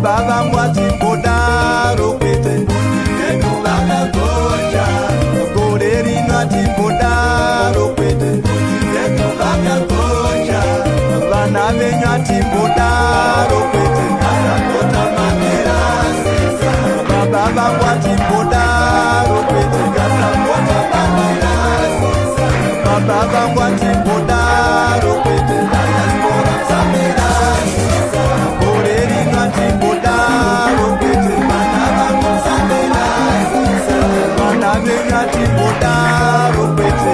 baba vangu atimbodaro kwete nenu vakagoja gore rino atimbodaro kwete nenu vakagoja vana venyu atimbodaro kwete kasakotamamira baba vangu atimbodaro kwete kasakotamamira baba vangu atimbodaro kwete kasakotamamira gore rino atimbodaro kwete vana vangu samira vana venyu atimbodaro kwete.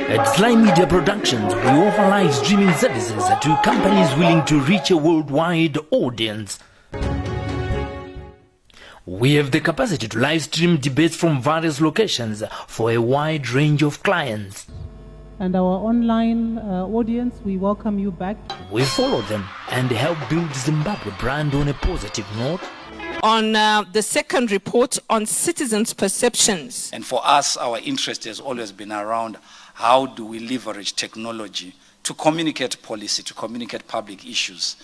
At Sly Media Productions, we offer live streaming services to companies willing to reach a worldwide audience. We have the capacity to live stream debates from various locations for a wide range of clients. And our online audience, we welcome you back. We follow them and help build Zimbabwe brand on a positive note. On the second report on citizens' perceptions. And for us, our interest has always been around how do we leverage technology to communicate policy, to communicate public issues.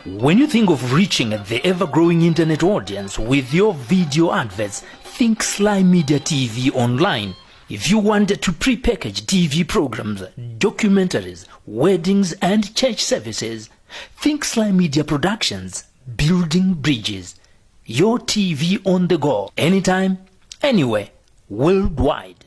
When you think of reaching the ever-growing internet audience with your video adverts, think Sly Media TV Online. If you want to pre-package TV programs, documentaries, weddings and church services, Think Sly Media Productions, building bridges. Your TV on the go, anytime, anywhere, worldwide.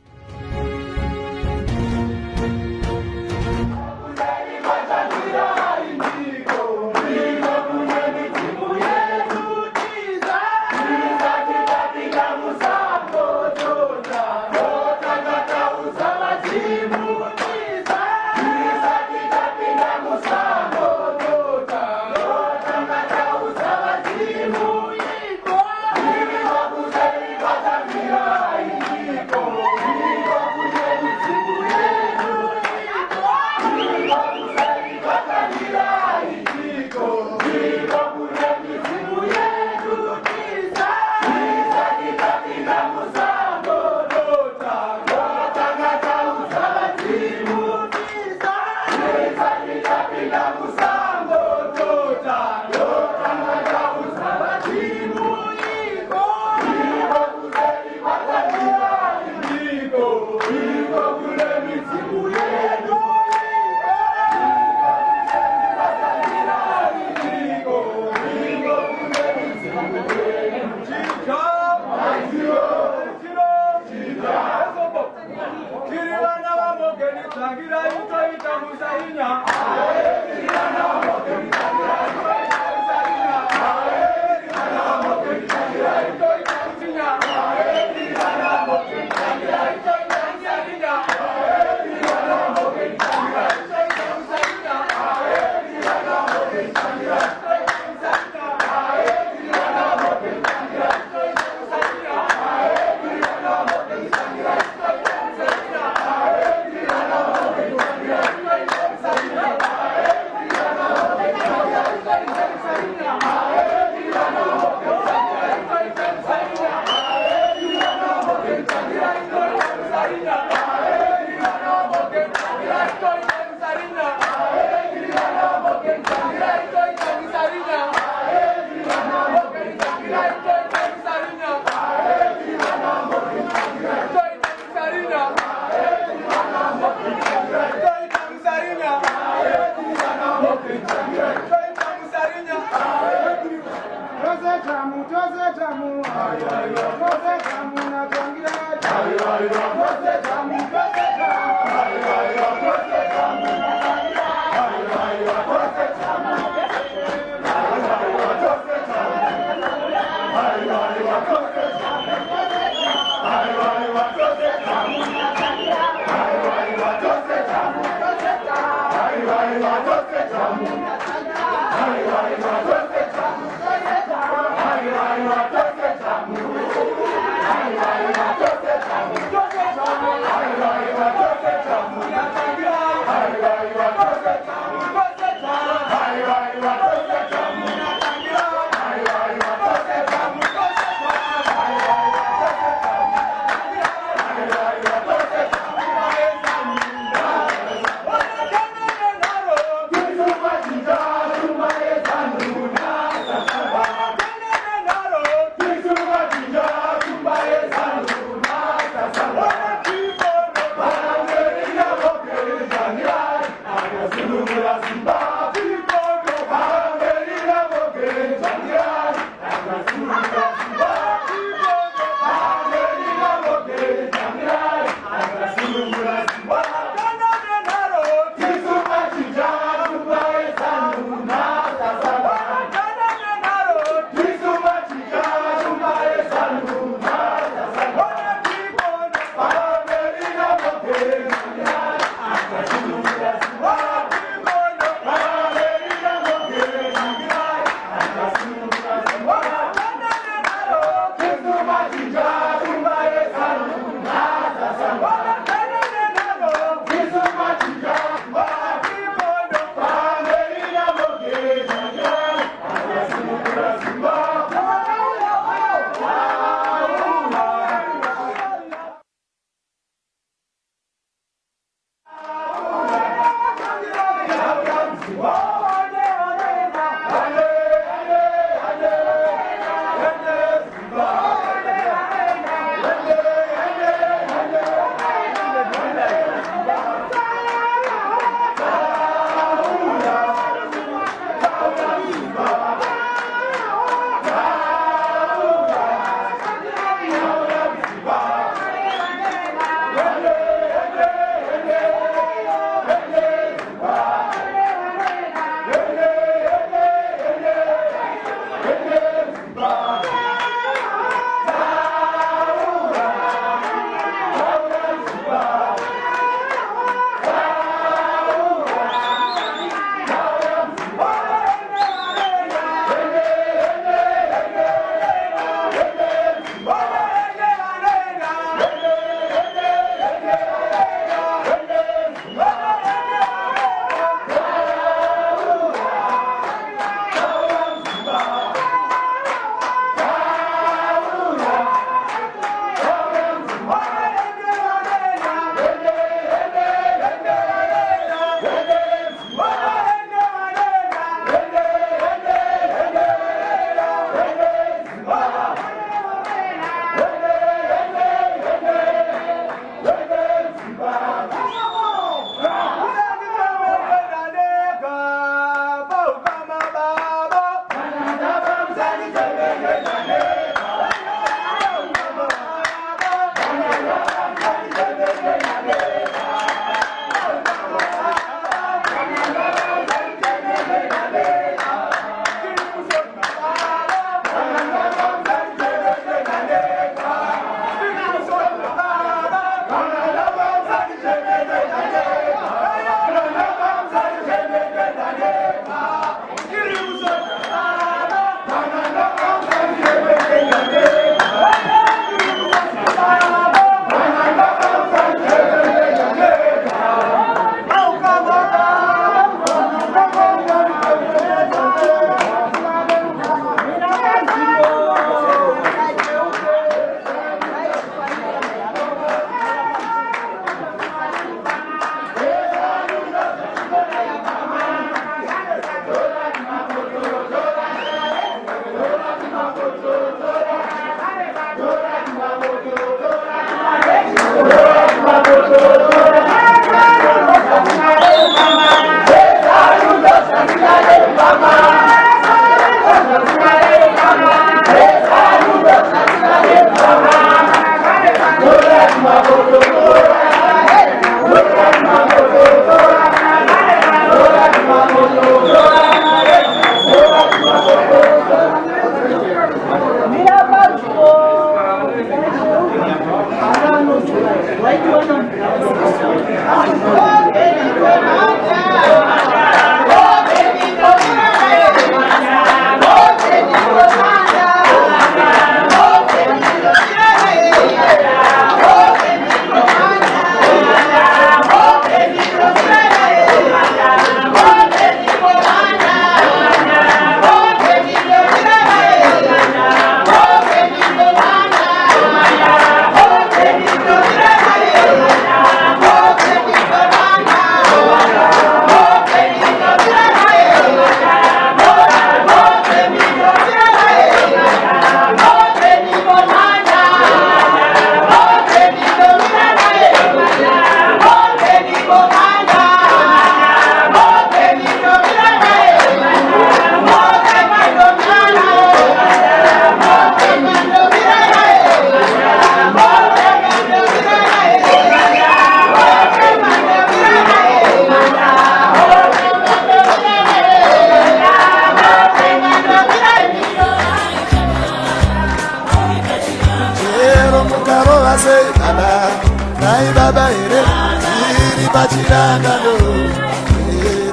pachirangano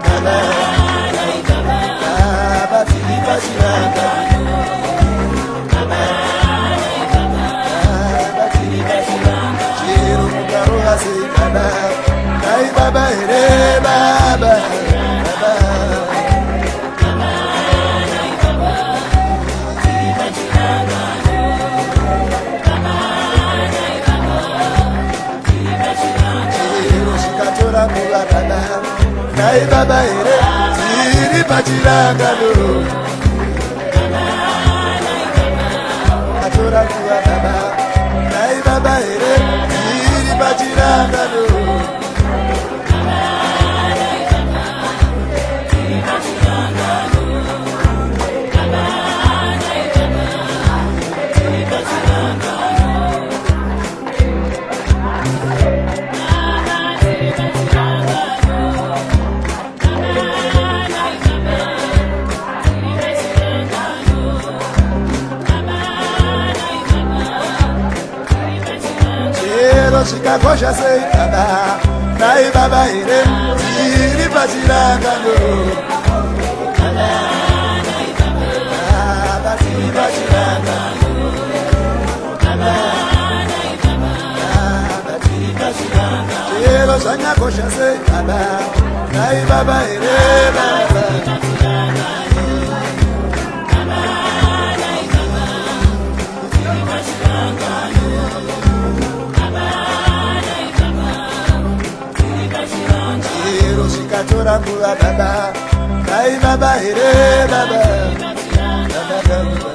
baba baba tiri pachirangano baba tiri pachirangano chiro mugaro hase baba dai baba ere baba Nai baba ere tiri pachirangano Atora kuwa baba Nai baba ere tiri pachirangano Sikakosha sei baba Nai baba ere tiri pachirangano Baba tiri pachirangano Baba tiri pachirangano Chelo sanyakosha sei baba Nai baba ere baba Katora kuwa baba Nai baba ere baba Baba baba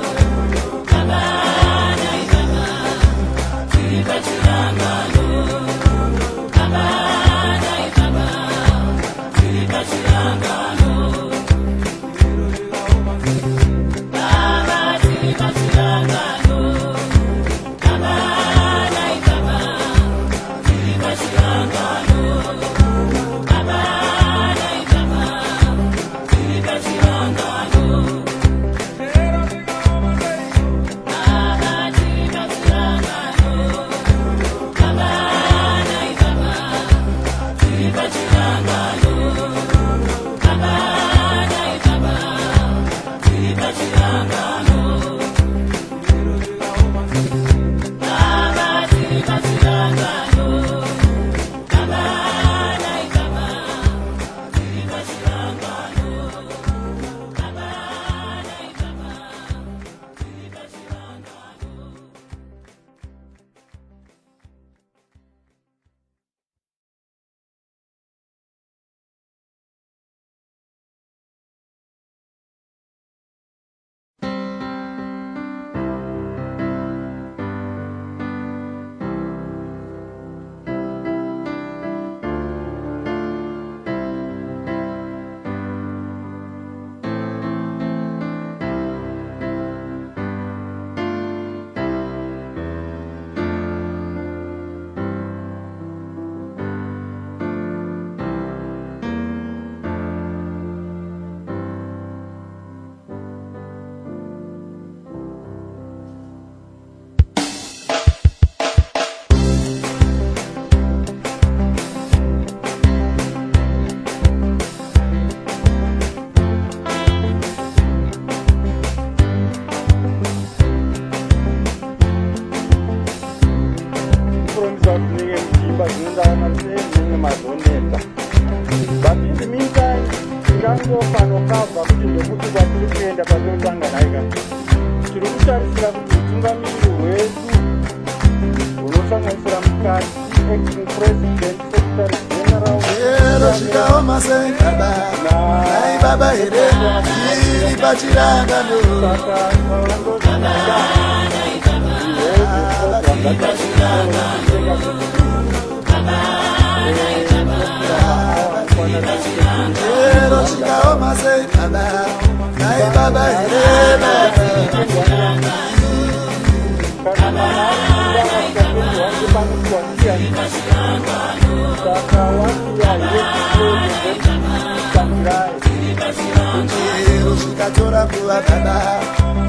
Katora kuwa baba,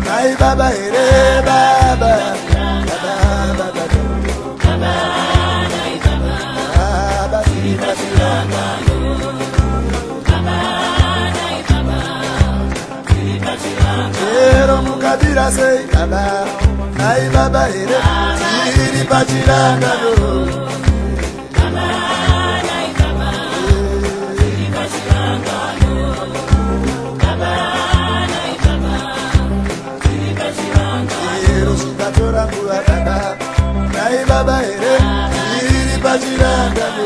nai baba ere baba, baba baba baba, baba baba Chero mukabira sei baba nai baba ere tiri pachirangano Chero shikatora mbuwa baba nai baba ere tiri pachirangano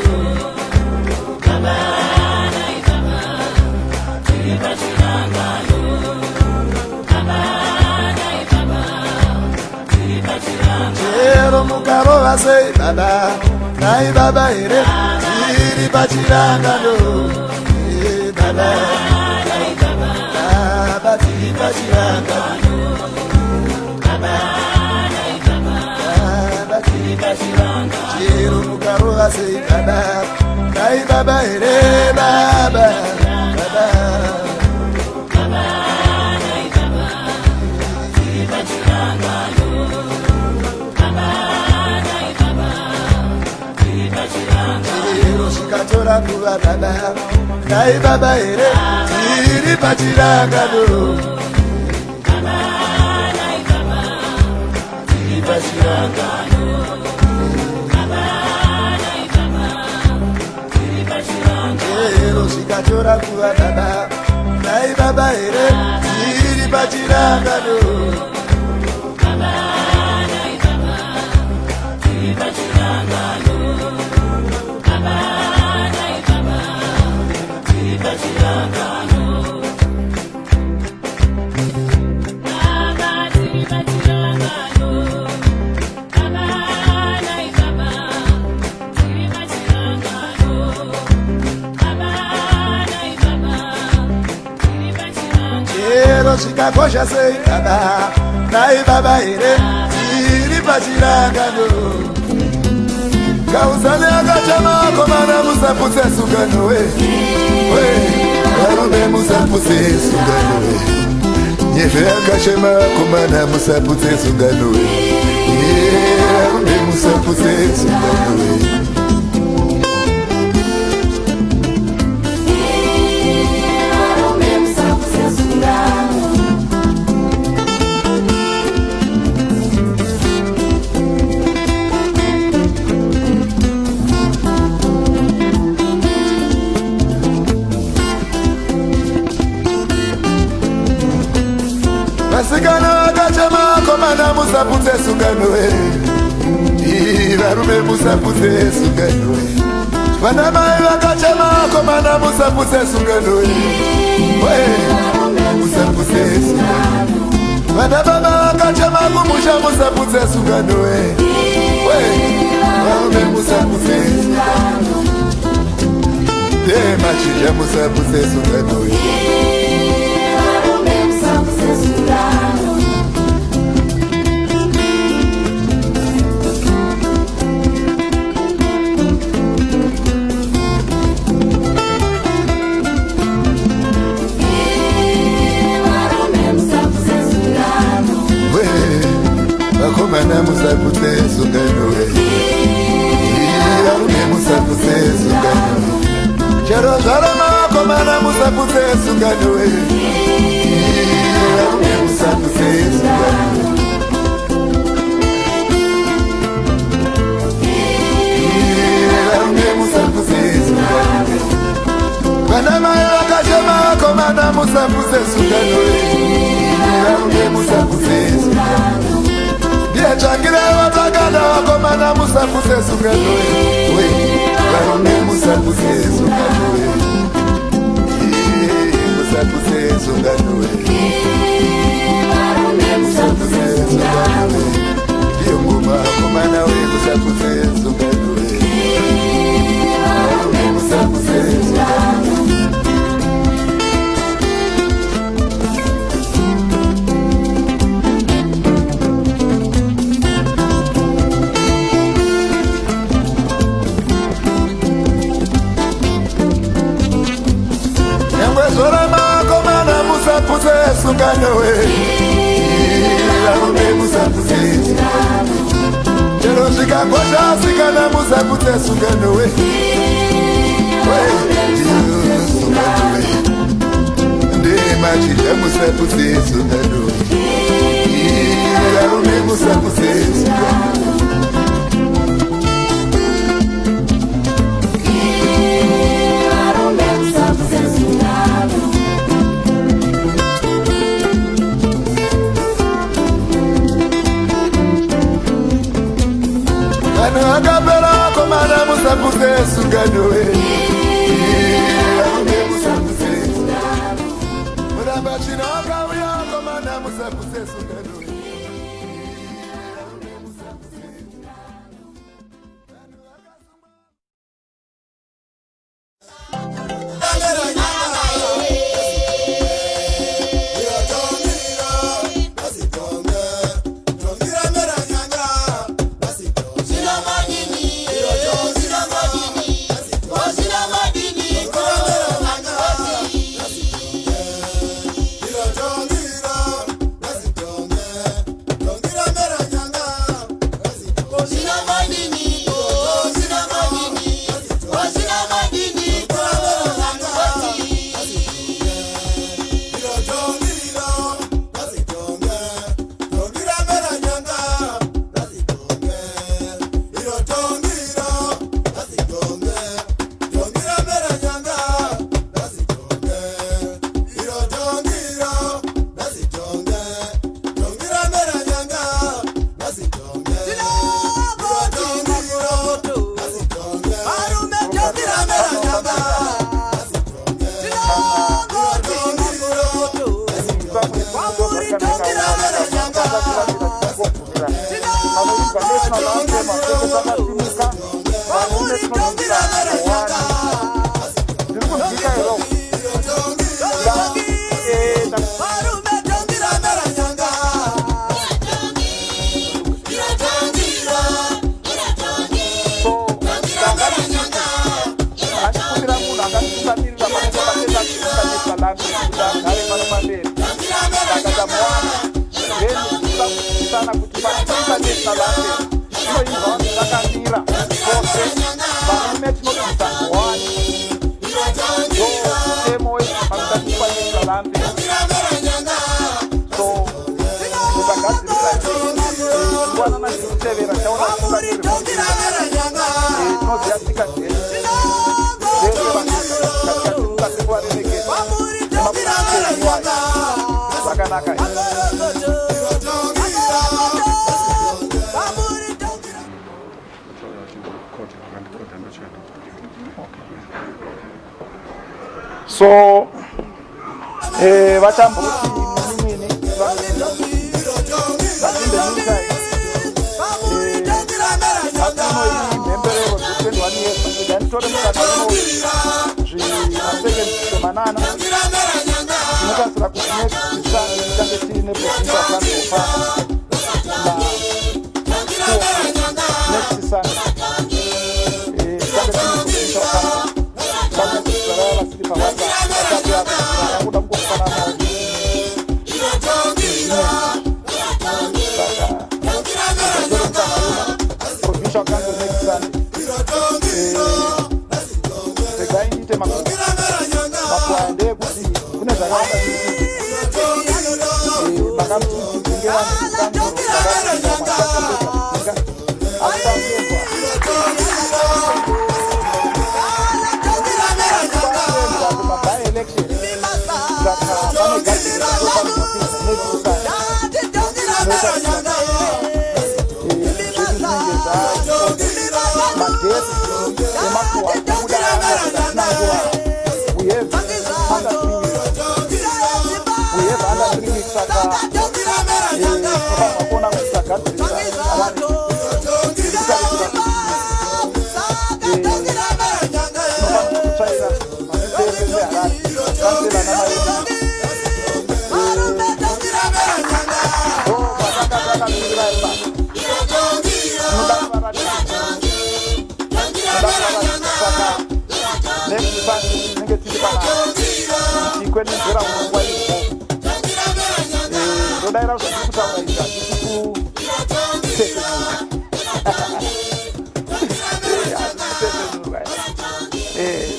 Chero mukaro vasei baba nai baba ere tiri pachirangano baba baba tiri pachirangano baba tiri pachirangano Chero mukaro vasei baba nai baba ere baba Shikatora kuwa baba nai baba ere tiri pachirangano tiri pachirangano Chero shikatora kuwa baba nai baba ere tiri pachirangano Chero shikakosha sei baba nai baba ere tiri pachirangano Kauzale agachama komana musapuse sugano we Karume musapuse sugano we Nyefe agachama komana musapuse sugano we Karume musapuse sugano we Masikana agachama komana musapuse sugano we Varume musapuse sugano we Vanamai agachama komana musapuse sugano we Musapuse sugano Vanababa agachama kumusha musapuse sugano we Varume musapuse sugano Machija musapuse sugano we Komana musapuse sugano we Varume musapuse sugano Chero zalama komana musapuse sugano we Varume musapuse sugano Varume musapuse sugano Vanama agachama komana musapuse sugano we Varume musapuse sugano Chakira watagada wakomana musapuse sugano we Varume musapuse sugano we Musapuse sugano we Varume musapuse sugano we Yonguma komana we musapuse sugano we Varume musapuse sugano Musapuse sugano we Varume musapuse sugano Chero shikakosha sikana musapuse sugano we So, vachambuti mini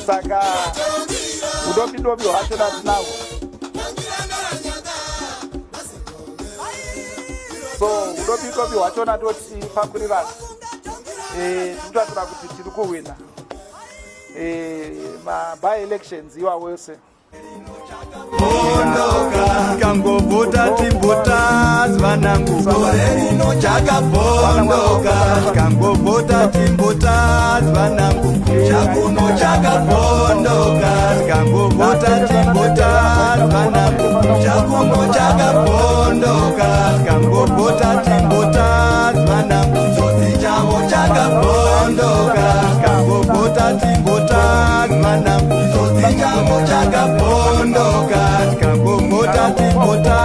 saka udobi wacho nawo. So udobi wacho natoti pakurirana tinotaura kuti tiri kuwina ma-by-elections iwa wese. Kangobota timbota zvanangu rino chakabondoka kangobota timbota zvanangu chakuno chakabondoka kangobota timbota zvanangu chakuno chakabondoka kangobota timbota zvanangu zodzi chavo chakabondoka kangobota timbota zvanangu zodzi chavo chakabondoka kangobota timbota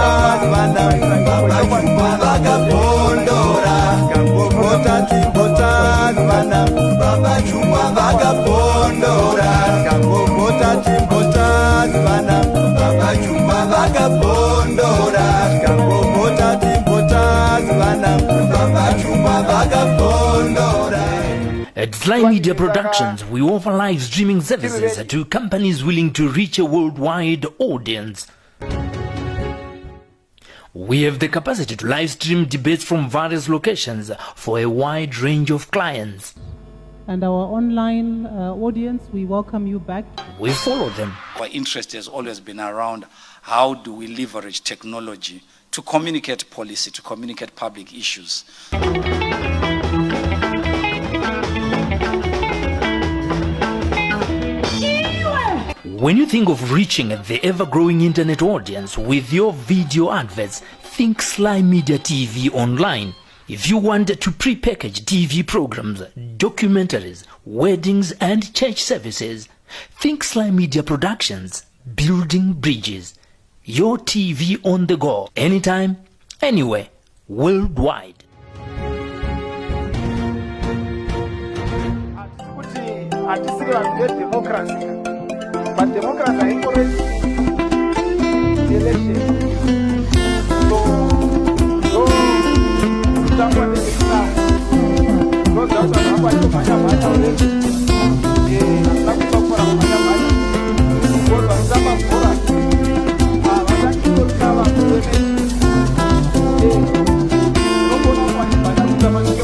zvanangu vabajumba vakabondora kangobota timbota zvanangu vabajumba vakabondora kangobota timbota zvanangu vabajumba vakabondora kangobota timbota zvanangu vabajumba vakabondora. At Sly Media Productions, we offer live streaming services to companies willing to reach a worldwide audience. We have the capacity to live stream debates from various locations for a wide range of clients. And our online audience, we welcome you back. We follow them. Our interest has always been around how do we leverage technology to communicate policy, to communicate public issues. When you think of reaching the ever-growing internet audience with your video adverts, think Sly Media TV Online. If you want to pre-package TV programs, documentaries, weddings and church services, think Sly Media Productions, building bridges. Your TV on the go, anytime, anywhere, worldwide. Hatisiri vanhu vedemocracy, but democracy haingoreti election. So kutangwa nezvekusasa ndodzati vanhu vakutomhanya-mhanya already. Havana kutakura kumhanya-mhanya because vanotamba bhora havachangorika vanhu vemene. Unogona kumhanya-mhanya kuita vanenge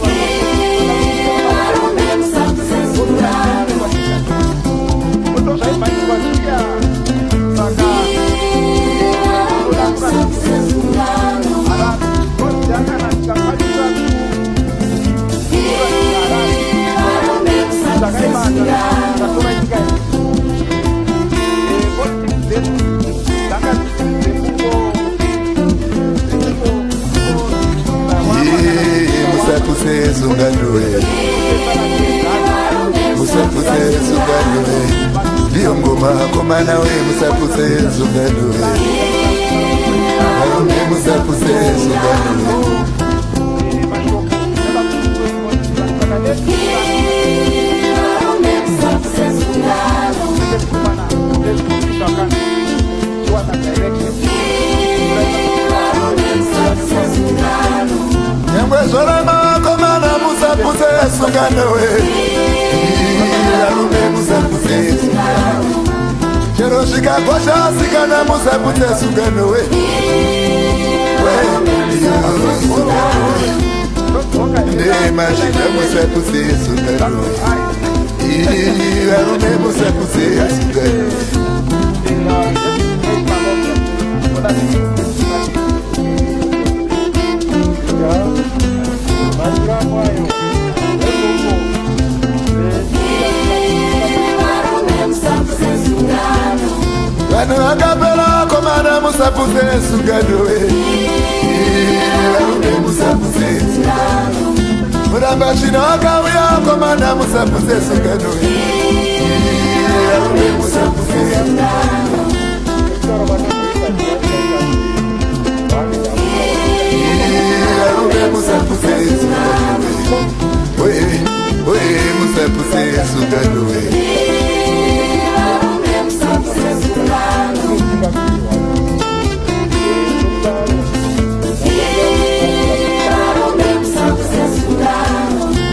Komana we musapuse zungano we Arume musapuse zungano we Nyangwe zorama komana musapuse zungano we Arume musapuse zungano Chero shikakosha sikana musapute sungano we Mashika musapute sungano we Arume musapute sungano Vanu akapela komana musapute sungano we Arume musapute sungano Muramba shino akawia komana musapute sungano we Arume musapute sungano Arume musapute sungano we musapute sungano we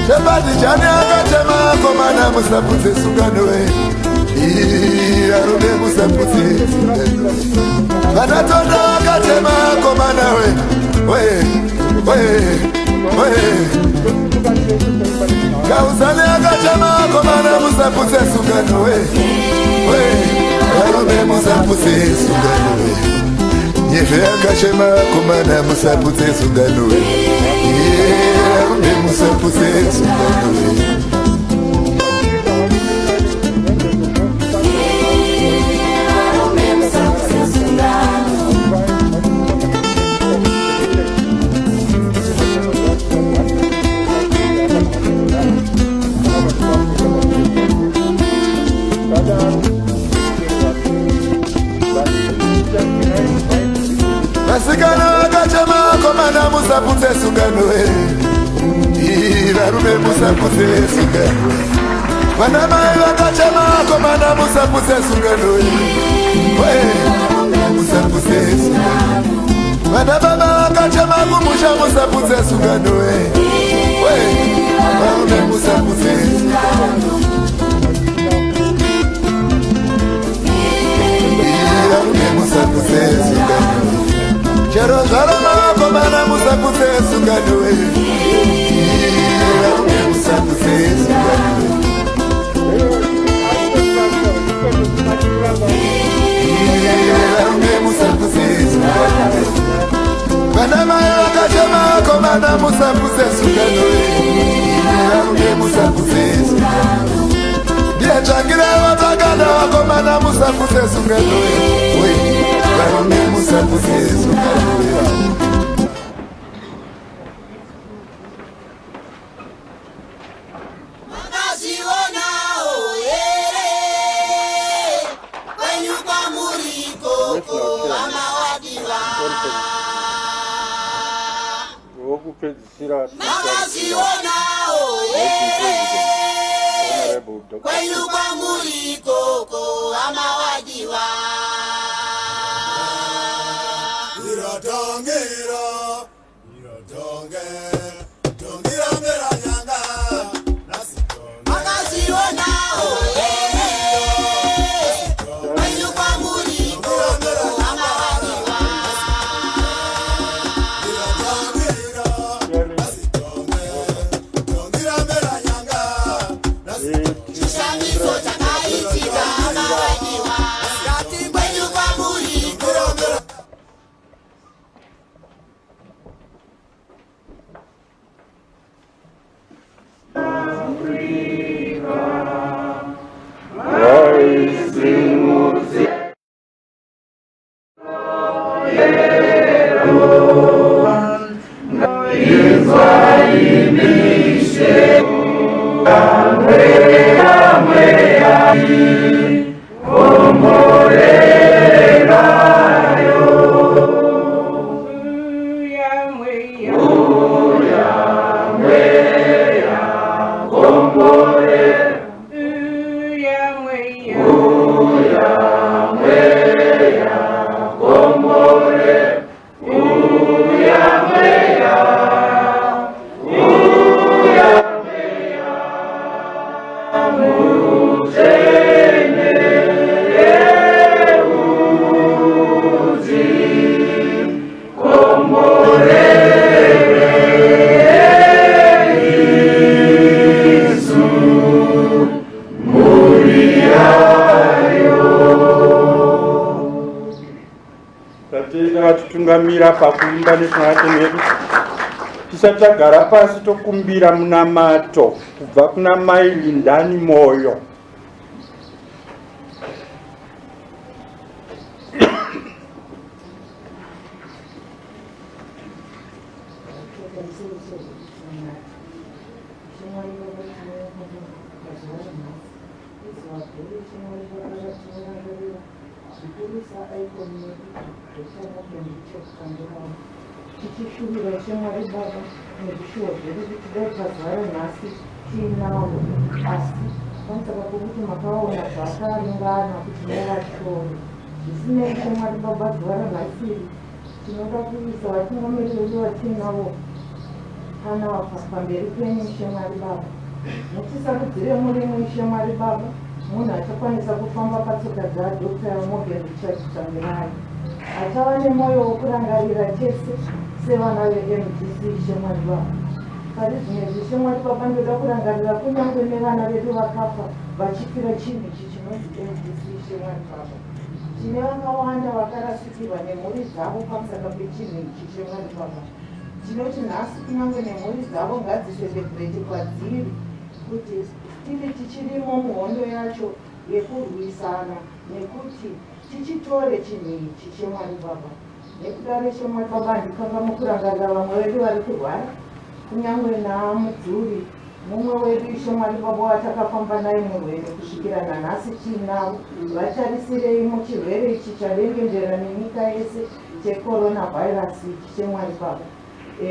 Chebadi chani akatema komana musapute sungano we varume musaputse sungano vanatondo akatema komana we kausane akatema komana musaputse sungano we varume musaputse sungano we nyefe akachema komana musaputse sungano we varume musaputse sungano we Masikana akachema komana musaputse sungano we varume musaputse sungano we vana mai vakachema komana musaputse sungano we musaputse sungano vana baba vakachema kumusha musaputse sungano we varume musaputse sungano varume musaputse sungano chero zvaroma komana musaputse sungano we varume musaputse sungano varume musaputse sungano vana mai vakachema komana musaputse sungano we varume musaputse sungano ndiyatsvangira vatakana vakomana musaputse sungano we varume musaputse sungano we Tungamira pakuimba nesmati medu tisati tagara pasi tokumbira munamato kubva kuna mai Lindani Moyo. tichishuvira shamwari baba nezvishuwo zvedu kuti dai tazara nhasi tiinawo asi pamusaka pokuti makaona zvakaringana kuti nevashoro zvisinei shamwari baba dzivara nhasiri tinoda kuisa vatungamiri vedu vatiinavo pana pamberi penyu shamwari baba mutisarudzire murimwe shamwari baba munhu achakwanisa kufamba patsoka dzaDr. Morgan Richard Tsvangirai achava nemwoyo wokurangarira tese sevana veMDC Ishe Mwari Baba. Pari zvinezvi Ishe Mwari Baba ndoda kurangarira kunyange nevana vedu vakafa vachifira chinhu ichi chinonzi MDC Ishe Mwari Baba. Tine vakawanda vakarasikirwa nemhuri dzavo pamusaka pechinhu ichi Ishe Mwari Baba. Tinoti nhasi kunyange nemhuri dzavo ngadziselebrate kwadziri kuti tiri tichirimo muhondo yacho yekurwisana nekuti tichitore chinhu ichi cheMwari Baba. Nekudaro cheMwari Baba ndikanga mukurangarira vamwe vedu vari kurwara kunyange namudzuri mumwe wedu Ishe Mwari Baba watakafamba naye murwendo kusvikira nanhasi tiinavo. Vatarisirei muchirwere ichi charengendera nenyika yese cheCoronavirus ichi cheMwari Baba.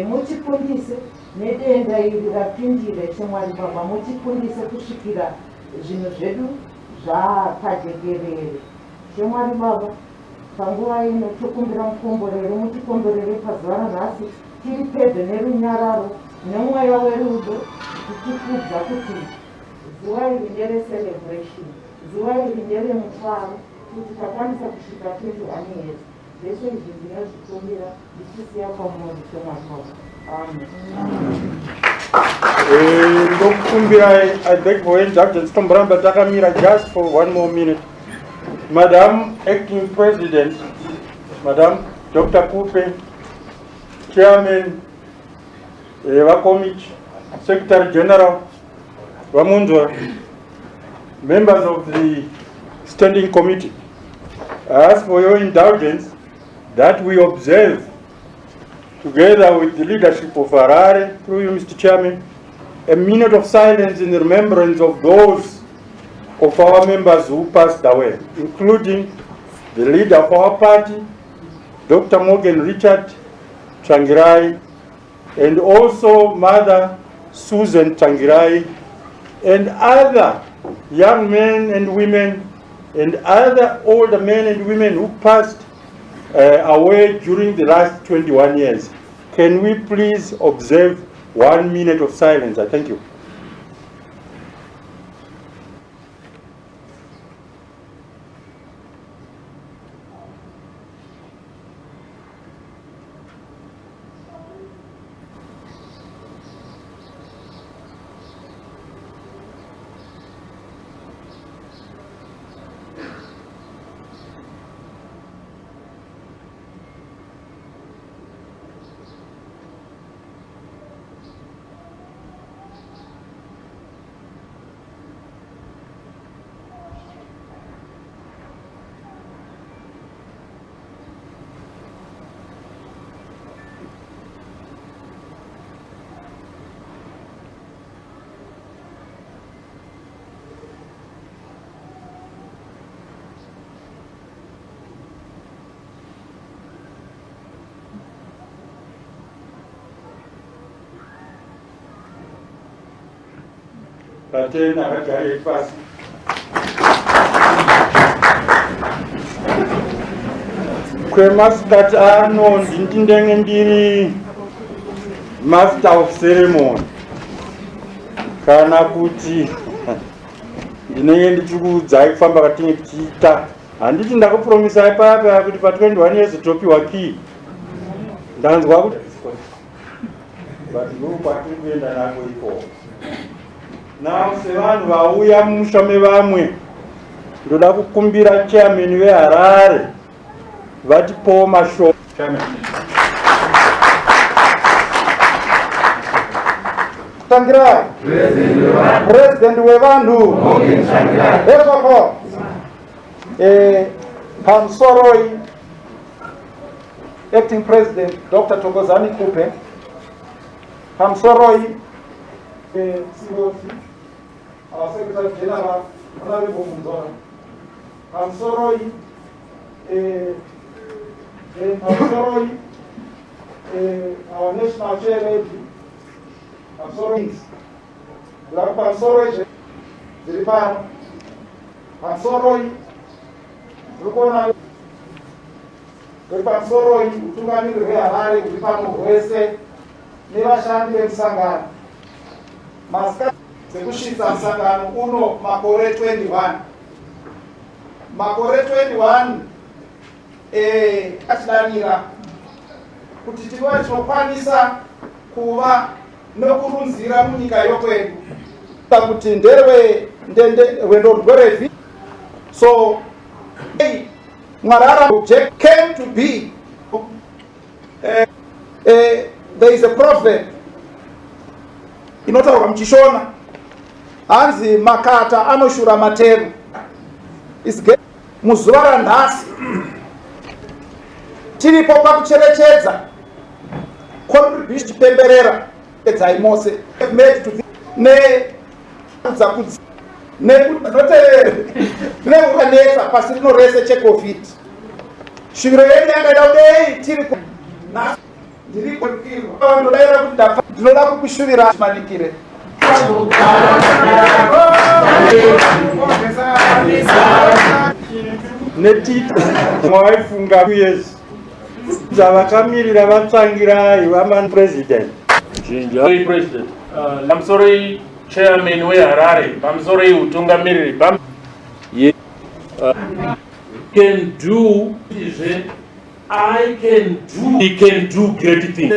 Mutifundise nedenda iri rapindira cheMwari Baba, mutifundise kusvikira zvinhu zvedu zvakajekerere cheMwari Baba. Panguva ino tokumbira mukomborero, mutikomborere pazuva ranhasi tiri pedyo nerunyararo nemweya werudo tichikudza kuti zuva iri nderecelebration, zuva iri nderemufaro kuti takwanisa kusvika 21 years. Zvese izvi ndinozvikumbira ndichisiya pamuri cheMwari Baba. I beg for indulgence. Tombramba takamira just for 1 more minute. Madam Acting President, Madam Dr. Kupe, Chairman Vakomich, Secretary General Ramunzwa, members of the Standing Committee, I ask for your indulgence that we observe, together with the leadership of Harare, through you, Mr. Chairman, a minute of silence in remembrance of those of our members who passed away, including the leader of our party, Dr. Morgan Richard Tsvangirai, and also Mother Susan Tsvangirai, and other young men and women, and other older men and women who passed away during the last 21 years. Can we please observe 1 minute of silence? I thank you. Patena akagare pasi. Kwemasitati anonzi ndinenge ndiri master of ceremony kana kuti ndinenge ndichikuudzai kufamba katinge tichiita. Handiti ndakupromisai paya kuti pa21 years topiwa key. Ndanzwa kuti but ndokwatiri kuenda nako ikoko. Now sevanhu vauya mumusha mevamwe ndoda kukumbira chairman veHarare vatipowo mashoko. Tsvangirai, president wevanhu ezvako Pamsoroi, acting president Dr. Thokozani Kupe, Pamsoroi our Secretary General, Honorable Munzora. I'm sorry, our national chair, I'm sorry, I'm sorry, I'm sorry, I'm sorry, utungamiri hweHarare uri pano hwese nevashandi vemusangano. Maska sekusvitsa musangano uno makore 21. Makore 21 atidanira kuti tive tinokwanisa kuva nokurunzira munyika yokwedu kuti rwendo rwerevi. So Mwarara object came to be. There is a proverb inotaurwa muchishona hanzi makata anoshura matero. Muzuva ranhasi tiripo pakucherechedza contribution chipemberera edzai mose made to neukanetsa pasi rino rese checovid. Shuviro yedu yangaida kudei tiri ndodaira kuti ndinoda kukushuvira manikire netita mwaifunga years dzavakamirira vatsangirai vama president. President, I'm sorry, Chairman we Harare. I'm sorry, utungamiriri. Can do, I can do, he can do great things.